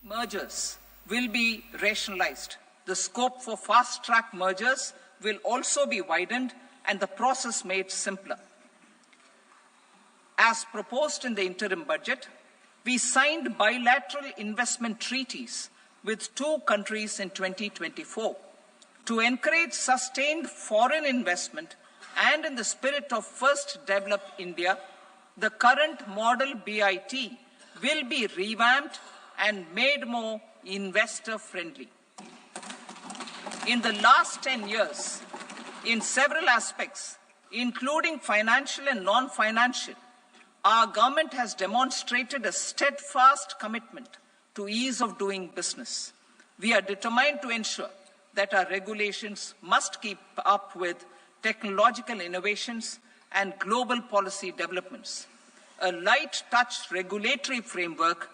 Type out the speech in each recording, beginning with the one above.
mergers will be rationalized. The scope for fast-track mergers will also be widened and the process made simpler. As proposed in the interim budget, we signed bilateral investment treaties with 2 countries in 2024 to encourage sustained foreign investment, and in the spirit of First Develop India, the current model BIT will be revamped and made more investor-friendly. In the last 10 years, in several aspects, including financial and non-financial, our government has demonstrated a steadfast commitment to ease of doing business. We are determined to ensure that our regulations must keep up with technological innovations and global policy developments. A light-touch regulatory framework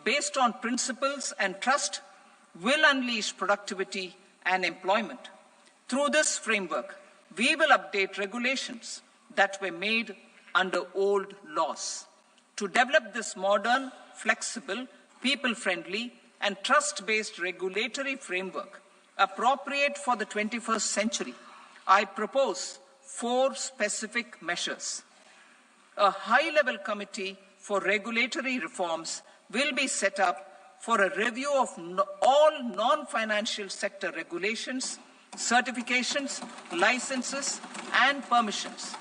based on principles and trust will unleash productivity and employment. Through this framework, we will update regulations that were made under old laws. To develop this modern, flexible, people-friendly, and trust-based regulatory framework appropriate for the 21st century, I propose 4 specific measures. A high-level committee for regulatory reforms will be set up for a review of all non-financial sector regulations, certifications, licenses, and permissions.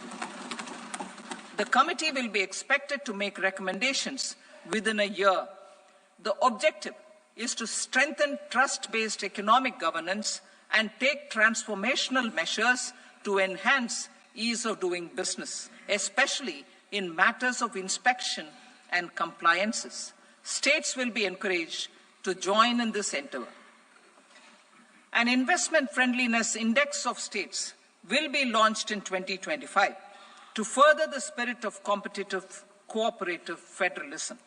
The committee will be expected to make recommendations within a year. The objective is to strengthen trust-based economic governance and take transformational measures to enhance ease of doing business, especially in matters of inspection and compliances. States will be encouraged to join in this endeavor. An investment friendliness index of states will be launched in 2025 to further the spirit of competitive, cooperative federalism.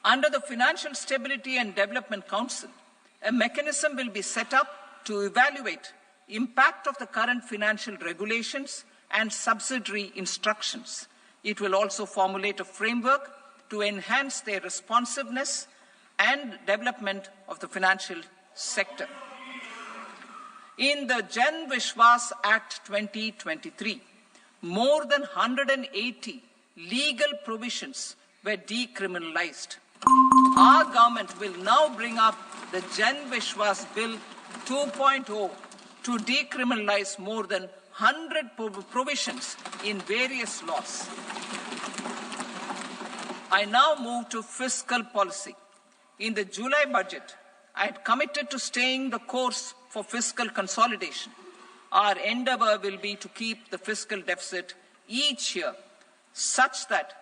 Under the Financial Stability and Development Council, a mechanism will be set up to evaluate impact of the current financial regulations and subsidiary instructions. It will also formulate a framework to enhance their responsiveness and development of the financial sector. In the Jan Vishwas Act 2023, more than 180 legal provisions were decriminalized. Our government will now bring up the Jan Vishwas Bill 2.0 to decriminalize more than 100 provisions in various laws. I now move to fiscal policy. In the July budget, I had committed to staying the course for fiscal consolidation. Our endeavor will be to keep the fiscal deficit each year such that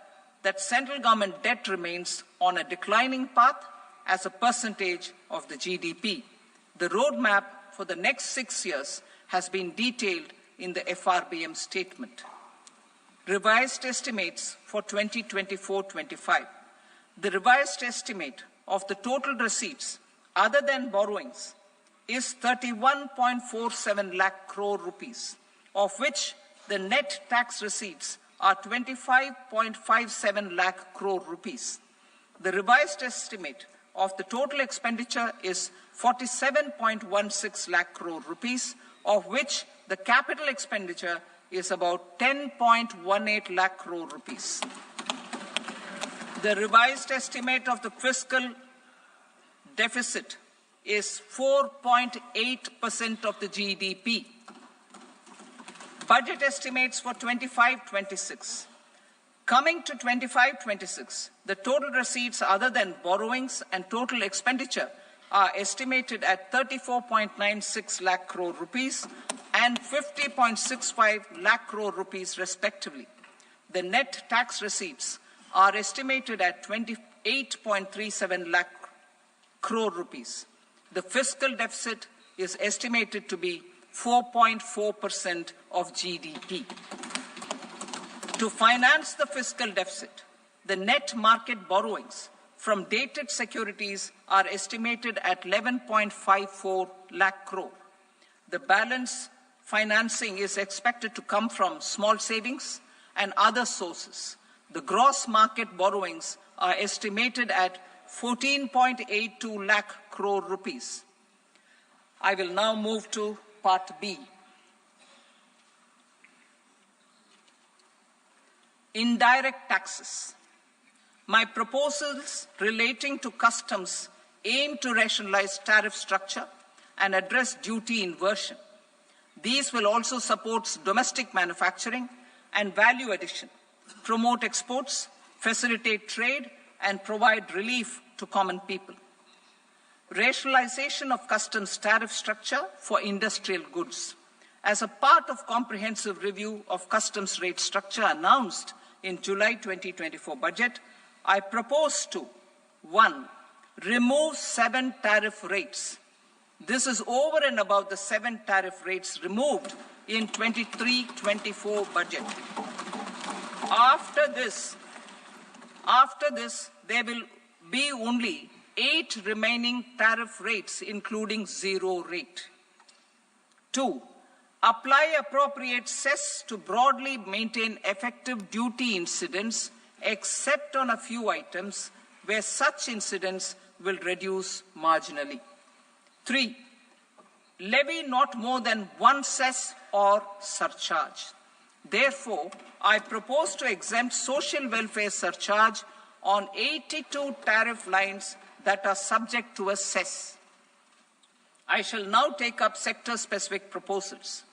central government debt remains on a declining path as a percentage of the GDP. The roadmap for the next 6 years has been detailed in the FRBM statement. Revised estimates for 2024-25. The revised estimate of the total receipts other than borrowings is 31.47 lakh crore rupees, of which the net tax receipts are 25.57 lakh crore rupees. The revised estimate of the total expenditure is 47.16 lakh crore rupees, of which the capital expenditure is about 10.18 lakh crore rupees. The revised estimate of the fiscal deficit is 4.8% of the GDP. Budget estimates for 25-26. Coming to 25-26, the total receipts other than borrowings and total expenditure are estimated at 34.96 lakh crore rupees and 50.65 lakh crore rupees respectively. The net tax receipts are estimated at 28.37 lakh crore rupees. The fiscal deficit is estimated to be 4.4% of GDP. To finance the fiscal deficit, the net market borrowings from dated securities are estimated at 11.54 lakh crore. The balance financing is expected to come from small savings and other sources. The gross market borrowings are estimated at 14.82 lakh crore rupees. I will now move to Part B. Indirect taxes. My proposals relating to customs aim to rationalize tariff structure and address duty inversion. These will also support domestic manufacturing and value addition, promote exports, facilitate trade, and provide relief to common people. Rationalization of customs tariff structure for industrial goods. As a part of comprehensive review of customs rate structure announced in July 2024 budget, I propose to 1. Remove 7 tariff rates. This is over and above the 7 tariff rates removed in 23-24 budget. After this, there will be only 8 remaining tariff rates, including 0 rate. 2. Apply appropriate cess to broadly maintain effective duty incidence, except on a few items where such incidence will reduce marginally. 3. Levy not more than 1 cess or surcharge. Therefore, I propose to exempt social welfare surcharge on 82 tariff lines that are subject to a cess. I shall now take up sector-specific proposals.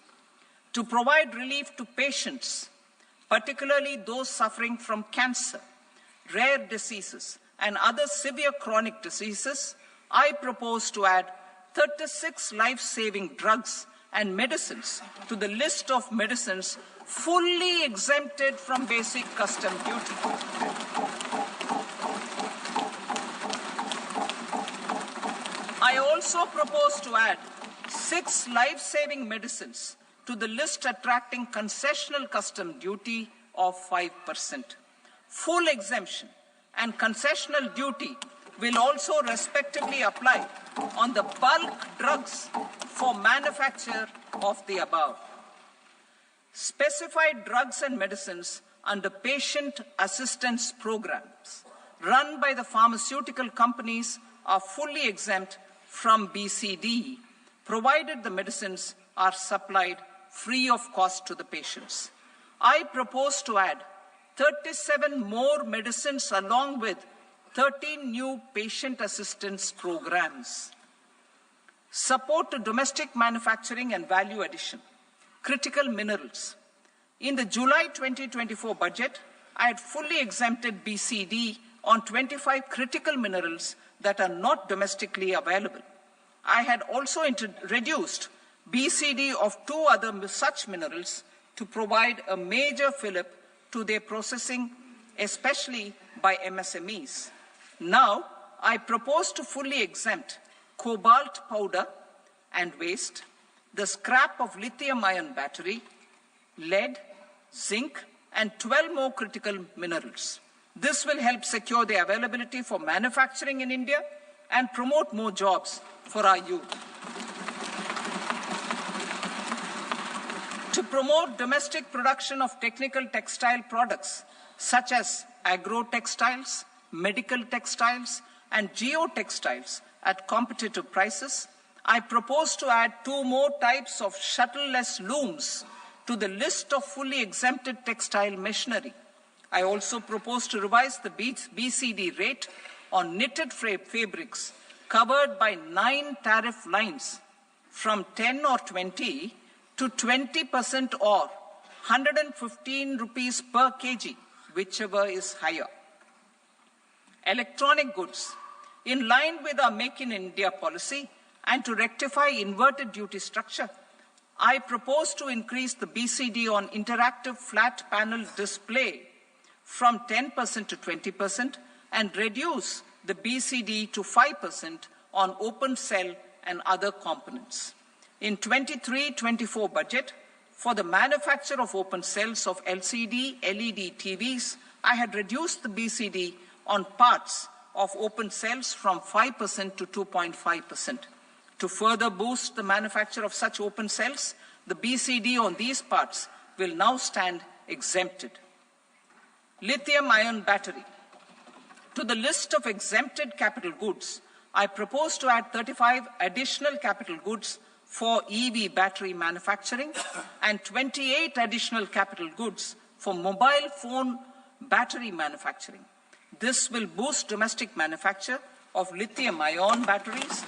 To provide relief to patients, particularly those suffering from cancer, rare diseases, and other severe chronic diseases, I propose to add 36 life-saving drugs and medicines to the list of medicines fully exempted from basic custom duty. I also propose to add 6 life-saving medicines to the list attracting concessional custom duty of 5%. Full exemption and concessional duty will also respectively apply on the bulk drugs for manufacture of the above. Specified drugs and medicines under patient assistance programs run by the pharmaceutical companies are fully exempt from BCD, provided the medicines are supplied free of cost to the patients. I propose to add 37 more medicines along with 13 new patient assistance programs. Support to domestic manufacturing and value addition. Critical minerals. In the July 2024 budget, I had fully exempted BCD on 25 critical minerals that are not domestically available. I had also reduced BCD of 2 other such minerals to provide a major fillip to their processing, especially by MSMEs. Now, I propose to fully exempt cobalt powder and waste, the scrap of lithium-ion battery, lead, zinc, and 12 more critical minerals. This will help secure their availability for manufacturing in India and promote more jobs for our youth. To promote domestic production of technical textile products such as agro-textiles, medical textiles, and geotextiles at competitive prices, I propose to add 2 more types of shuttle-less looms to the list of fully exempted textile machinery. I also propose to revise the BCD rate on knitted fabrics covered by 9 tariff lines from 10 or 20 to 20% or 115 rupees per kg, whichever is higher. Electronic goods. In line with our Make in India policy and to rectify inverted duty structure, I propose to increase the BCD on interactive flat panel display from 10% to 20% and reduce the BCD to 5% on open cell and other components. In 23-24 budget, for the manufacture of open cells of LCD, LED TVs, I had reduced the BCD on parts of open cells from 5% to 2.5%. To further boost the manufacture of such open cells, the BCD on these parts will now stand exempted. Lithium-ion battery. To the list of exempted capital goods, I propose to add 35 additional capital goods for EV battery manufacturing and 28 additional capital goods for mobile phone battery manufacturing. This will boost domestic manufacture of lithium-ion batteries,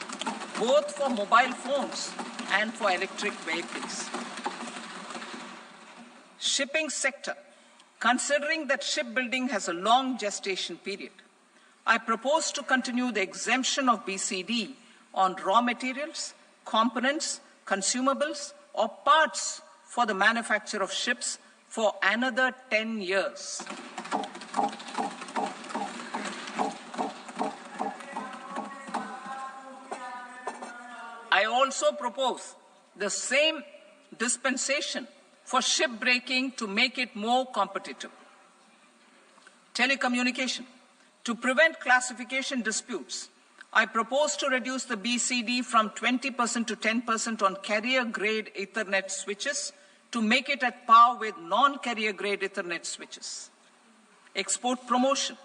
both for mobile phones and for electric vehicles. Shipping sector. Considering that shipbuilding has a long gestation period, I propose to continue the exemption of BCD on raw materials, components, consumables, or parts for the manufacture of ships for another 10 years. I also propose the same dispensation for shipbreaking to make it more competitive. Telecommunication. To prevent classification disputes, I propose to reduce the BCD from 20% to 10% on carrier-grade Ethernet switches to make it at par with non-carrier-grade Ethernet switches. Export promotion.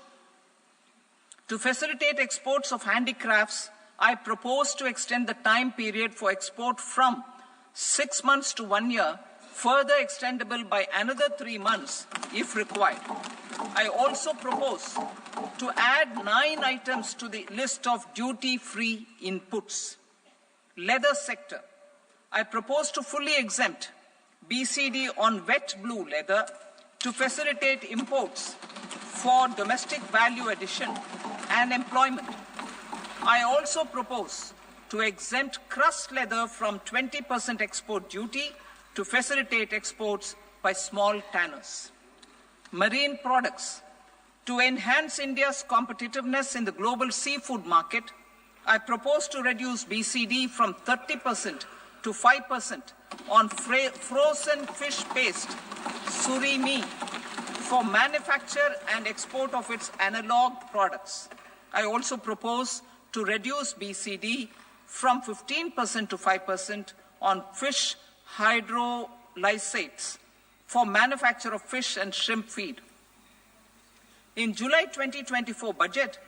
To facilitate exports of handicrafts, I propose to extend the time period for export from 6 months to 1 year, further extendable by another 3 months if required. I also propose to add 9 items to the list of duty-free inputs. Leather sector. I propose to fully exempt BCD on wet blue leather to facilitate imports for domestic value addition and employment. I also propose to exempt crust leather from 20% export duty to facilitate exports by small tanners. Marine products. To enhance India's competitiveness in the global seafood market, I propose to reduce BCD from 30% to 5% on frozen fish paste, surimi, for manufacture and export of its analog products. I also propose to reduce BCD from 15% to 5% on fish hydrolysates for manufacture of fish and shrimp feed. In July 2024 budget,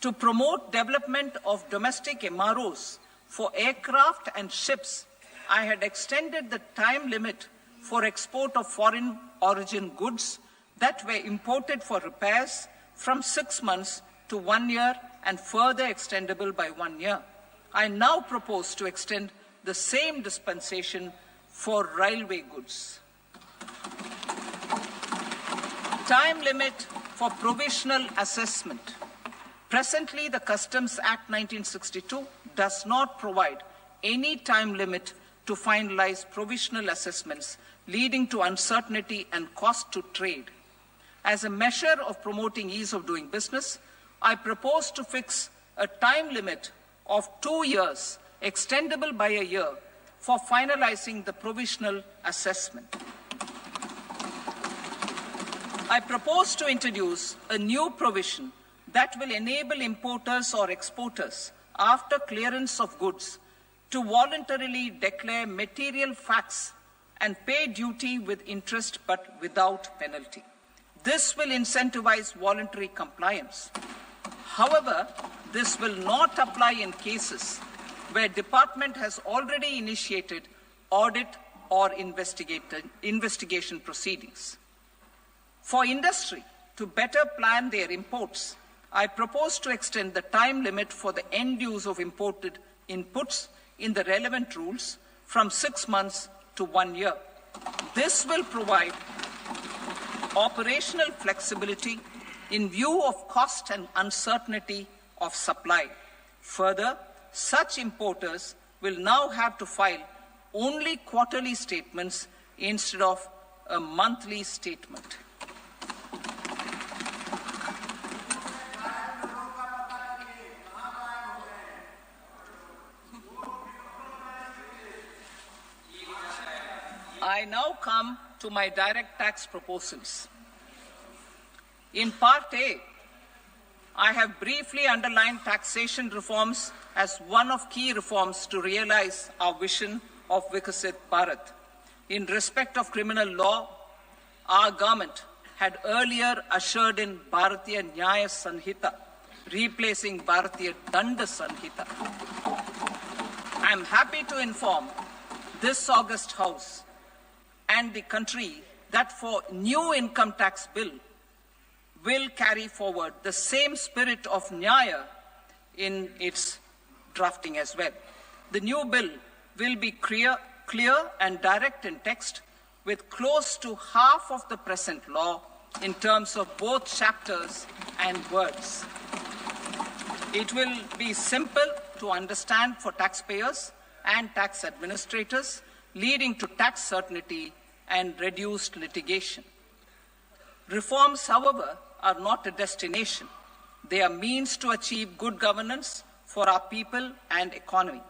to promote development of domestic MROs for aircraft and ships, I had extended the time limit for export of foreign origin goods that were imported for repairs from 6 months to 1 year and further extendable by 1 year. I now propose to extend the same dispensation for railway goods. Time limit for provisional assessment. Presently, the Customs Act 1962 does not provide any time limit to finalize provisional assessments, leading to uncertainty and cost to trade. As a measure of promoting ease of doing business, I propose to fix a time limit of 2 years, extendable by a year, for finalizing the provisional assessment. I propose to introduce a new provision that will enable importers or exporters, after clearance of goods, to voluntarily declare material facts and pay duty with interest but without penalty. This will incentivize voluntary compliance. However, this will not apply in cases where department has already initiated audit or investigation proceedings. For industry to better plan their imports, I propose to extend the time limit for the end use of imported inputs in the relevant rules from 6 months to 1 year. This will provide operational flexibility in view of cost and uncertainty of supply. Further, such importers will now have to file only quarterly statements instead of a monthly statement. I now come to my direct tax proposals. In Part A, I have briefly underlined taxation reforms as one of key reforms to realize our vision of Vikasit Bharat. In respect of criminal law, our government had earlier ushered in Bharatiya Nyaya Sanhita, replacing Bharatiya Danda Sanhita. I am happy to inform this august House and the country that for new income tax bill will carry forward the same spirit of Nyaya in its drafting as well. The new bill will be clear and direct in text, with close to half of the present law in terms of both chapters and words. It will be simple to understand for taxpayers and tax administrators, leading to tax certainty and reduced litigation. Reforms, however, are not a destination. They are means to achieve good governance for our people and economy.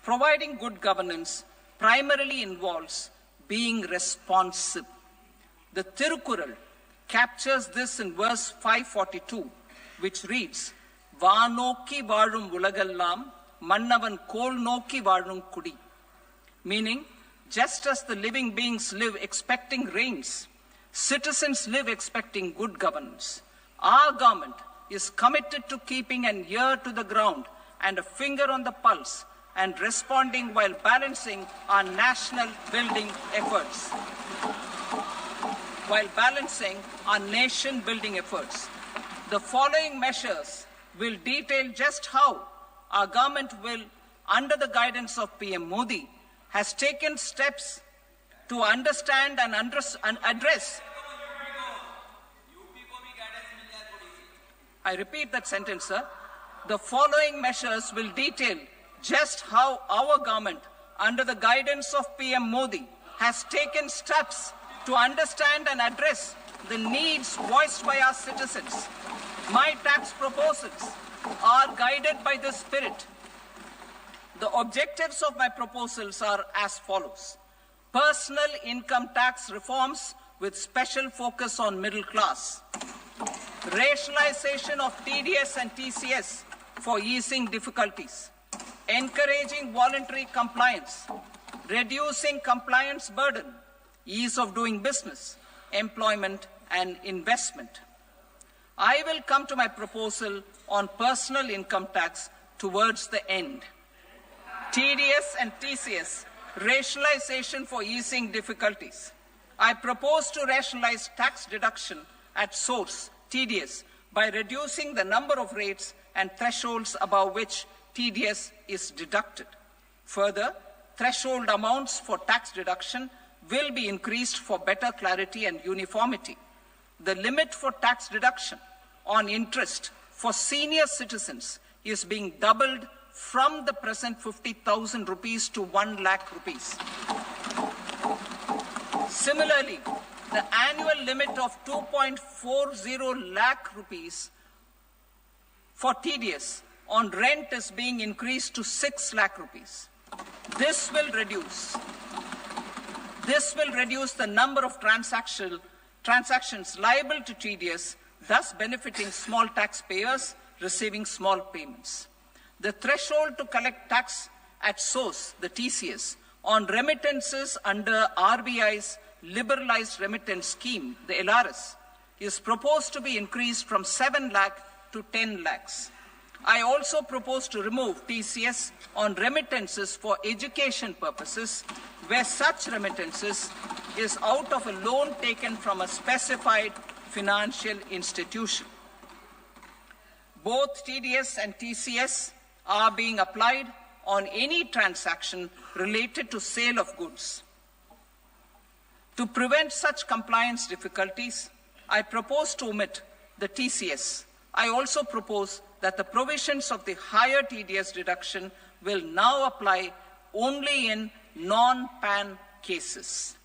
Providing good governance primarily involves being responsive. The Tirukural captures this in verse 542, which reads, "Vaanokki vaazhum ulagallam, mannavan kol nokki vaazhum kudi," meaning, just as the living beings live expecting rains, citizens live expecting good governance. Our government is committed to keeping an ear to the ground and a finger on the pulse and responding while balancing our national building efforts. The following measures will detail just how our government will, under the guidance of PM Modi, has taken steps to understand and address. I repeat that sentence, sir. The following measures will detail just how our government, under the guidance of PM Modi, has taken steps to understand and address the needs voiced by our citizens. My tax proposals are guided by this spirit. The objectives of my proposals are as follows. Personal income tax reforms with special focus on middle class. Rationalization of TDS and TCS for easing difficulties. Encouraging voluntary compliance. Reducing compliance burden. Ease of doing business, employment and investment. I will come to my proposal on personal income tax towards the end. TDS and TCS, rationalization for easing difficulties. I propose to rationalize tax deduction at source, TDS, by reducing the number of rates and thresholds above which TDS is deducted. Further, threshold amounts for tax deduction will be increased for better clarity and uniformity. The limit for tax deduction on interest for senior citizens is being doubled from the present 50,000 rupees to 1 lakh rupees. Similarly, the annual limit of 2.40 lakh rupees for TDS on rent is being increased to 6 lakh rupees. This will reduce the number of transactions liable to TDS, thus benefiting small taxpayers receiving small payments. The threshold to collect tax at source, the TCS, on remittances under RBI's liberalized remittance scheme, the LRS, is proposed to be increased from 7 lakh to 10 lakhs. I also propose to remove TCS on remittances for education purposes, where such remittances is out of a loan taken from a specified financial institution. Both TDS and TCS are being applied on any transaction related to sale of goods. To prevent such compliance difficulties, I propose to omit the TCS. I also propose that the provisions of the higher TDS deduction will now apply only in non-PAN cases.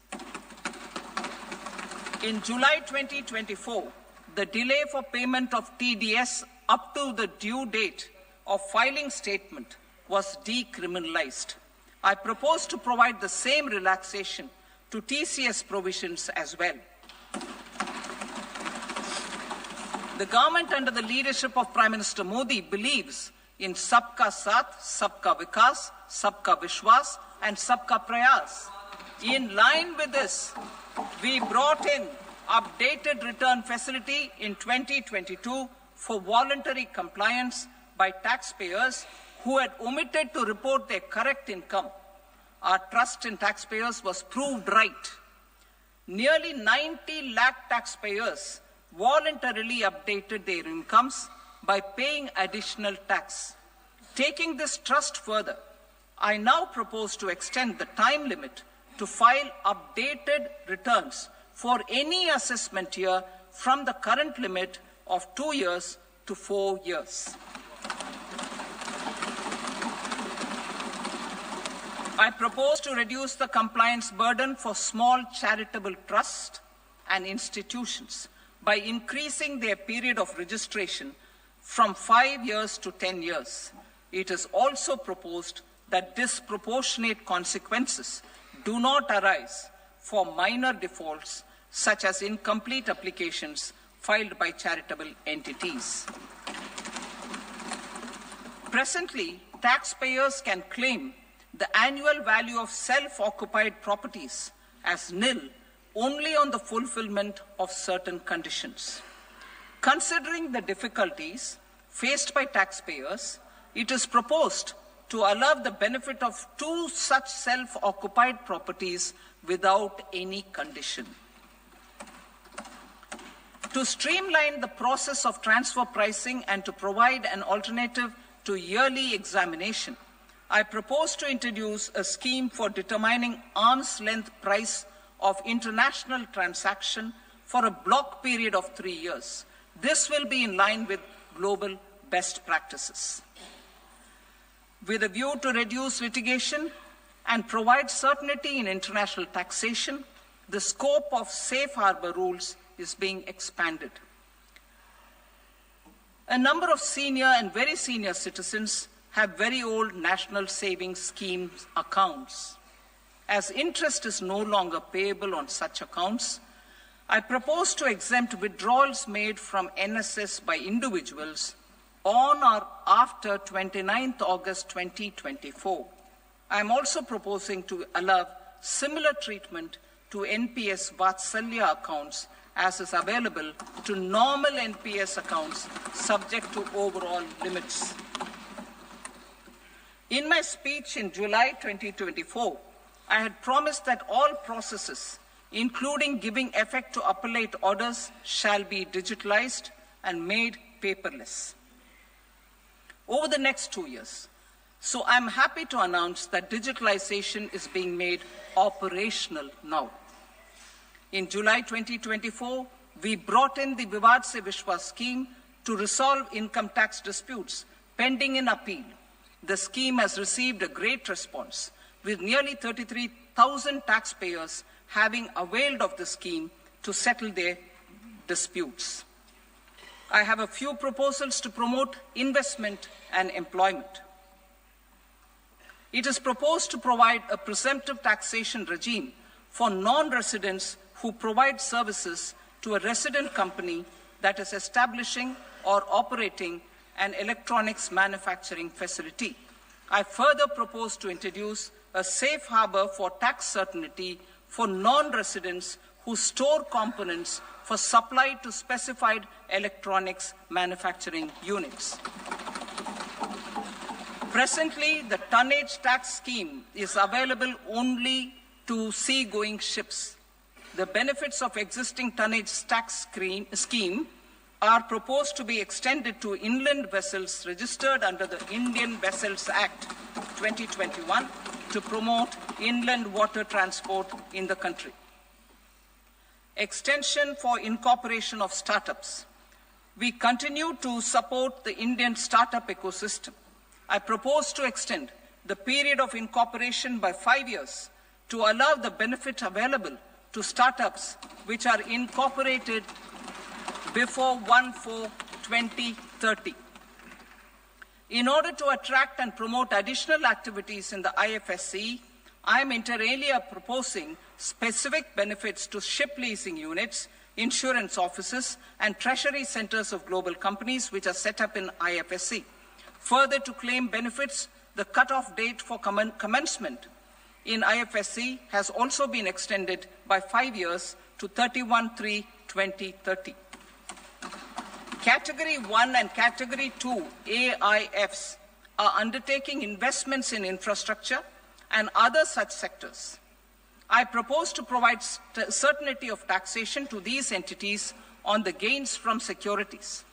In July 2024, the delay for payment of TDS up to the due date of filing statement was decriminalized. I propose to provide the same relaxation to TCS provisions as well. The government under the leadership of Prime Minister Modi believes in Sabka Saath, Sabka Vikas, Sabka Vishwas and Sabka Prayas. In line with this, we brought in updated return facility in 2022 for voluntary compliance by taxpayers who had omitted to report their correct income. Our trust in taxpayers was proved right. Nearly 90 lakh taxpayers voluntarily updated their incomes by paying additional tax. Taking this trust further, I now propose to extend the time limit to file updated returns for any assessment year from the current limit of 2 years to 4 years. I propose to reduce the compliance burden for small charitable trusts and institutions by increasing their period of registration from 5 years to 10 years. It is also proposed that disproportionate consequences do not arise for minor defaults such as incomplete applications filed by charitable entities. Presently, taxpayers can claim the annual value of self-occupied properties as nil only on the fulfillment of certain conditions. Considering the difficulties faced by taxpayers, it is proposed to allow the benefit of 2 such self-occupied properties without any condition. To streamline the process of transfer pricing and to provide an alternative to yearly examination, I propose to introduce a scheme for determining arm's length price of international transaction for a block period of 3 years. This will be in line with global best practices. With a view to reduce litigation and provide certainty in international taxation, the scope of safe harbor rules is being expanded. A number of senior and very senior citizens have very old national savings scheme accounts. As interest is no longer payable on such accounts, I propose to exempt withdrawals made from NSS by individuals on or after 29th August 2024. I am also proposing to allow similar treatment to NPS Vatsalya accounts as is available to normal NPS accounts subject to overall limits. In my speech in July 2024, I had promised that all processes, including giving effect to appellate orders, shall be digitalized and made paperless over the next 2 years. So I'm happy to announce that digitalization is being made operational now. In July 2024, we brought in the Vivad Se Vishwas scheme to resolve income tax disputes pending in appeal. The scheme has received a great response, with nearly 33,000 taxpayers having availed of the scheme to settle their disputes. I have a few proposals to promote investment and employment. It is proposed to provide a presumptive taxation regime for non-residents who provide services to a resident company that is establishing or operating an electronics manufacturing facility. I further propose to introduce a safe harbor for tax certainty for non-residents who store components for supply to specified electronics manufacturing units. Presently, the tonnage tax scheme is available only to sea-going ships. The benefits of existing tonnage tax scheme are proposed to be extended to inland vessels registered under the Indian Vessels Act 2021 to promote inland water transport in the country. Extension for incorporation of startups. We continue to support the Indian startup ecosystem. I propose to extend the period of incorporation by 5 years to allow the benefit available to startups which are incorporated before 1/4/2030. In order to attract and promote additional activities in the IFSC, I am inter alia proposing specific benefits to ship leasing units, insurance offices, and treasury centers of global companies which are set up in IFSC. Further, to claim benefits, the cutoff date for commencement in IFSC has also been extended by 5 years to 31/3/2030. Category 1 and Category 2 AIFs are undertaking investments in infrastructure and other such sectors. I propose to provide certainty of taxation to these entities on the gains from securities,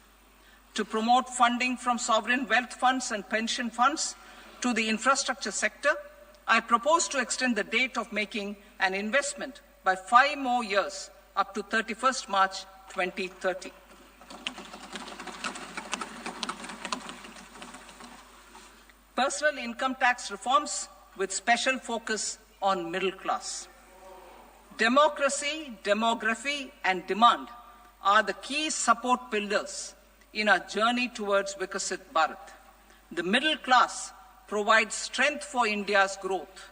to promote funding from sovereign wealth funds and pension funds to the infrastructure sector. I propose to extend the date of making an investment by 5 more years up to 31st March 2030. Personal income tax reforms with special focus on middle class. Democracy, demography, and demand are the key support pillars in our journey towards Vikasit Bharat. The middle class provides strength for India's growth.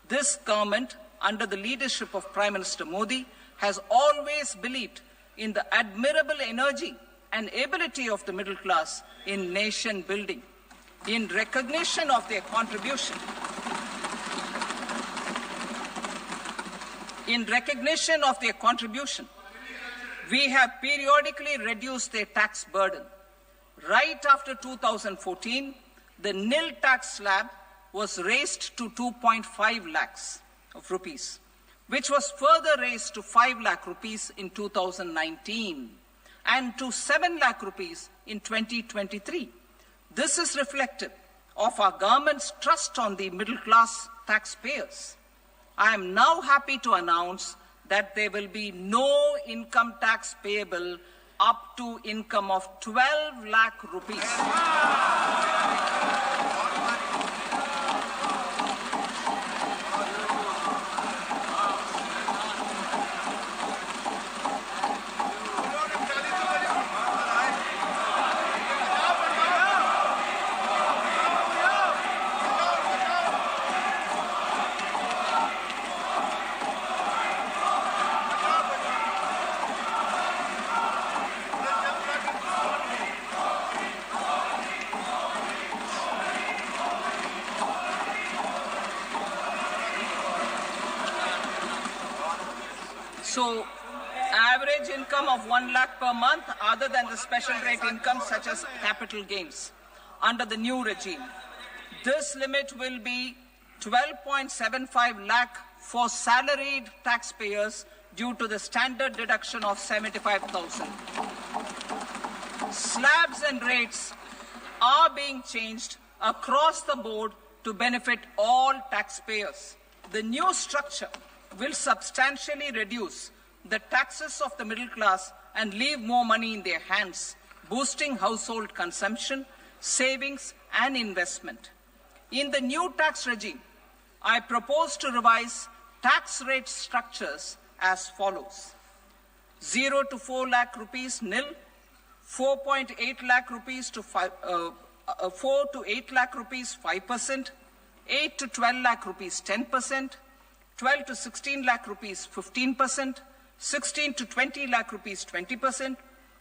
This government, under the leadership of Prime Minister Modi, has always believed in the admirable energy and ability of the middle class in nation building. In recognition of their contribution, we have periodically reduced their tax burden. Right after 2014, the nil tax slab was raised to 2.5 lakhs of rupees, which was further raised to 5 lakh rupees in 2019 and to 7 lakh rupees in 2023. This is reflective of our government's trust on the middle class taxpayers. I am now happy to announce that there will be no income tax payable up to income of 12 lakh rupees. So, average income of 1 lakh per month other than the special rate income such as capital gains under the new regime. This limit will be 12.75 lakh for salaried taxpayers due to the standard deduction of 75,000. Slabs and rates are being changed across the board to benefit all taxpayers. The new structure will substantially reduce the taxes of the middle class and leave more money in their hands, boosting household consumption, savings, and investment. In the new tax regime, I propose to revise tax rate structures as follows: 0 to 4 lakh rupees nil, 4.8 lakh rupees to 4 to 8 lakh rupees 5%, 8 to 12 lakh rupees 10%, 12 to 16 lakh rupees 15%, 16 to 20 lakh rupees 20%,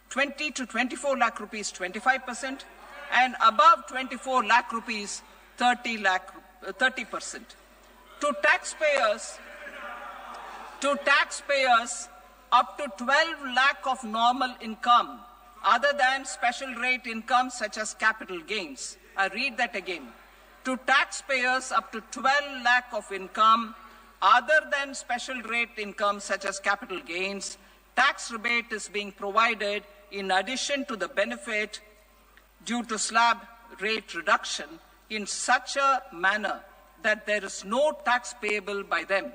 20 to 24 lakh rupees 25%, and above 24 lakh rupees 30%. To taxpayers up to 12 lakh of normal income other than special rate income such as capital gains. I read that again. To taxpayers up to 12 lakh of income other than special rate income such as capital gains, tax rebate is being provided in addition to the benefit due to slab rate reduction in such a manner that there is no tax payable by them.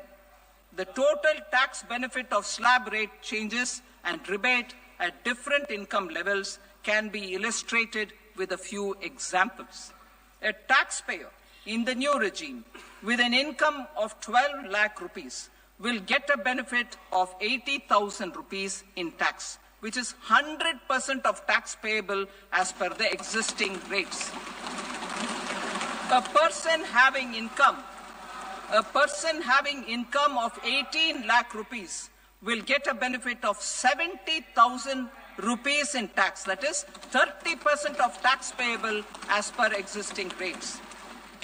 The total tax benefit of slab rate changes and rebate at different income levels can be illustrated with a few examples. A taxpayer in the new regime with an income of 12 lakh rupees will get a benefit of 80,000 rupees in tax, which is 100% of tax payable as per the existing rates. A person having income of 18 lakh rupees will get a benefit of 70,000 rupees in tax. That is 30% of tax payable as per existing rates.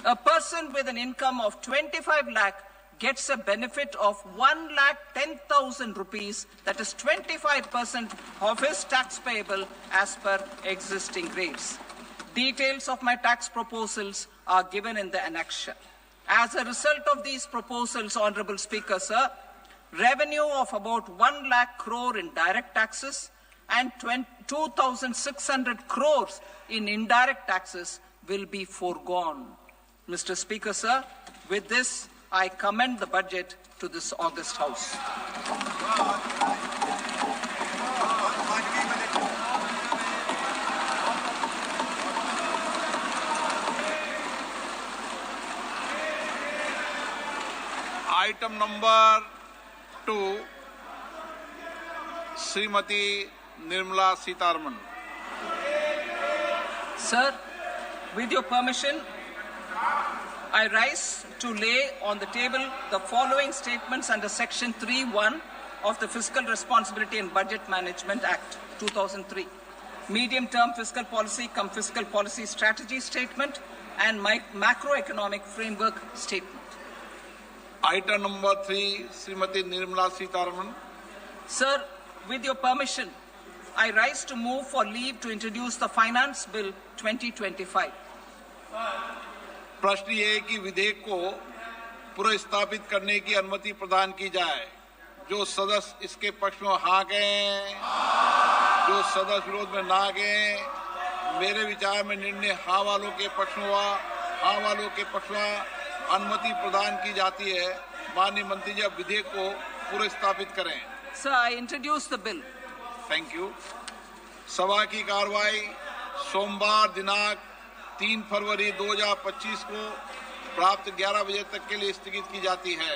A person with an income of 25 lakh gets a benefit of 1,10,000 rupees, that is 25% of his tax payable as per existing rates. Details of my tax proposals are given in the annexure. As a result of these proposals, Honorable Speaker, sir, revenue of about 1 lakh crore in direct taxes and 2,600 crores in indirect taxes will be foregone. Mr. Speaker, sir, with this, I commend the budget to this august House. Item number 2, Srimati Nirmala Sitharaman. Sir, with your permission, I rise to lay on the table the following statements under Section 3(1) of the Fiscal Responsibility and Budget Management Act 2003. Medium-term fiscal policy cum fiscal policy strategy statement and macroeconomic framework statement. Item number 3, Srimati Nirmala Sitharaman. Sir, with your permission, I rise to move for leave to introduce the Finance Bill 2025. प्रश्न ये है कि विधेयक को पुनर्स्थापित करने की अनुमति प्रदान की जाए। जो सदस्य इसके पक्ष में हाँ कहें, जो सदस्य विरोध में ना कहें। मेरे विचार में निर्णय हाँ वालों के पक्ष में हुआ, हाँ वालों के पक्ष में अनुमति प्रदान की जाती है। माननीय मंत्री जी, अब विधेयक को पुनर्स्थापित करें। Sir, I introduce the bill. Thank you. सभा की कार्रवाई सोमवार दिनांक 3 फरवरी 2025 को प्राप्त 11 बजे तक के लिए स्थगित की जाती है।